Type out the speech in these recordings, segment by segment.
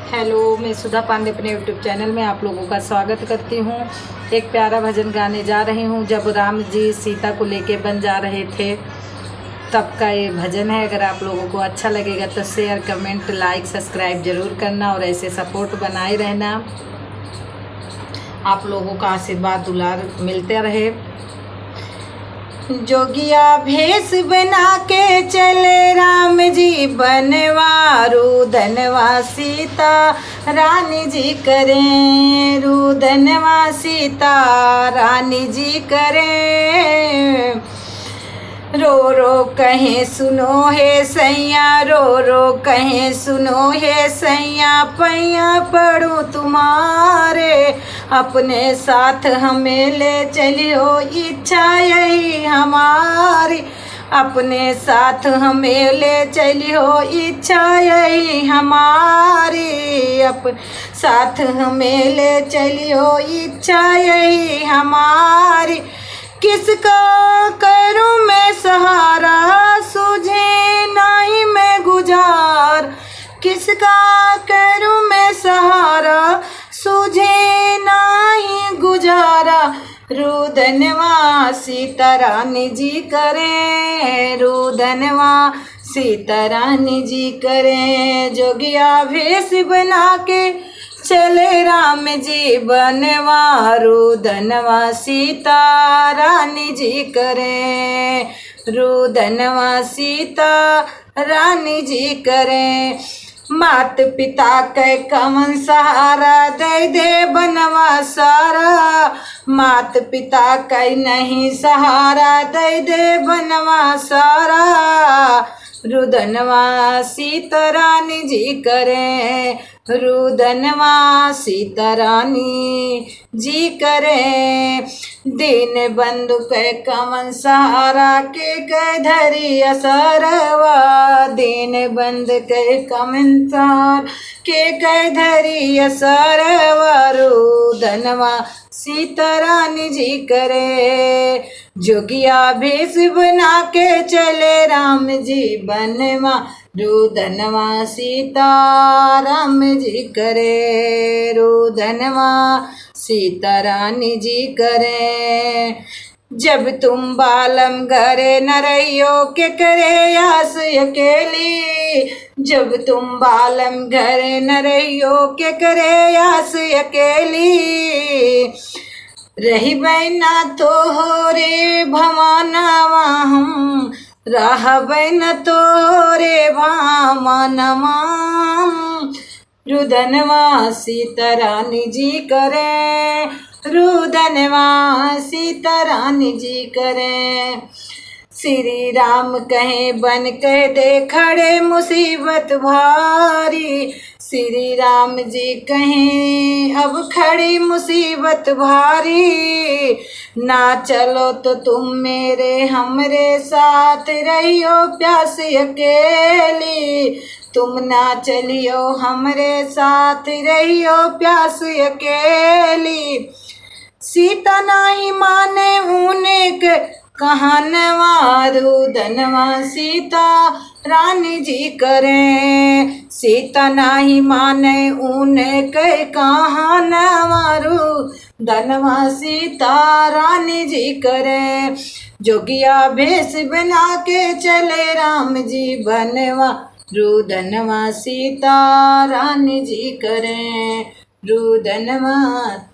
Hello, मैं सुधा पांडे अपने YouTube channel में आप लोगों का स्वागत करती हूँ। एक प्यारा भजन गाने जा रही हूँ। जब राम जी सीता को लेके बन जा रहे थे तब का ये भजन है। अगर आप लोगों को अच्छा लगेगा तो शेयर, कमेंट, लाइक, सब्सक्राइब जरूर करना और ऐसे सपोर्ट बनाए रहना। आप लोगों का आशीर्वाद दुलार मिलते रहे। जोगिया भेष बना के चले राम जी बनवारू धनवा सीता रानी जी करें, रुदनवा सीता रानी जी करें। रो रो कहें सुनो है सैया, रो रो कहें सुनो है सैया, पैया पड़ूं तुम्हारे अपने साथ हमें ले चलियो, इच्छा यही हमारी अपने साथ हमें ले चलियो, इच्छा यही हमारी अपने साथ हमें ले चलियो, इच्छा यही हमारी। किसका करूं मैं सहारा, सूझे नहीं मैं गुजार, किसका करूं मैं सहारा, सूझे नहीं गुजारा। रुदनवा सीता रानी जी करें, रुदनवा सीता रानी जी करें। जोगिया भेष बना के चले राम जी बनवारू धनवा सीता रानी जी करें, रुदनवा सीता रानी जी करें। मात पिता के कमन सहारा, दे दे बनवा सारा, मात पिता का नहीं सहारा, दे दे बनवा सारा। रुदनवा सीता रानी जी करें, रुदनवा सीता रानी जी करें। दीन बंधु के कमन सहारा, के धरी असरवा, दीन बंध के कमन सहारा, के धरी असरवा। रुदनवा सीता रानी जी करे। जोगिया भेष बना के चले राम जी बनवा, रुदनवा सीता राम जी करे, रुदनवा सीता रानी जी करे। जब तुम बालम घरे न रहियो, के करे आस अकेली, जब तुम बालम घरे न रहियो, के करे आस अकेली। रही बैना तो हो रे भवानवा, हम रह बैन तो रे भवानवा। रुदनवा सीता रानी जी करें, रुदनवा सीता रानी जी करें। श्री राम कहें बन कह दे खड़े मुसीबत भारी, श्री राम जी कहें अब खड़ी मुसीबत भारी। ना चलो तो तुम मेरे हमरे साथ रहियो प्यास अकेली, तुम ना चलियो हमरे साथ रहियो प्यास अकेली। सीता नाही माने ऊने कहनवा, रुदनवा सीता रानी जी करें। सीता नाही माने ऊने के कहनवा, रुदनवा सीता रानी जी करें। जोगिया भेष बना के चले राम जी बनवा, रुदनवा सीता रानी जी करें, रुदनवा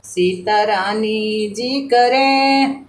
सीता रानी जी करें।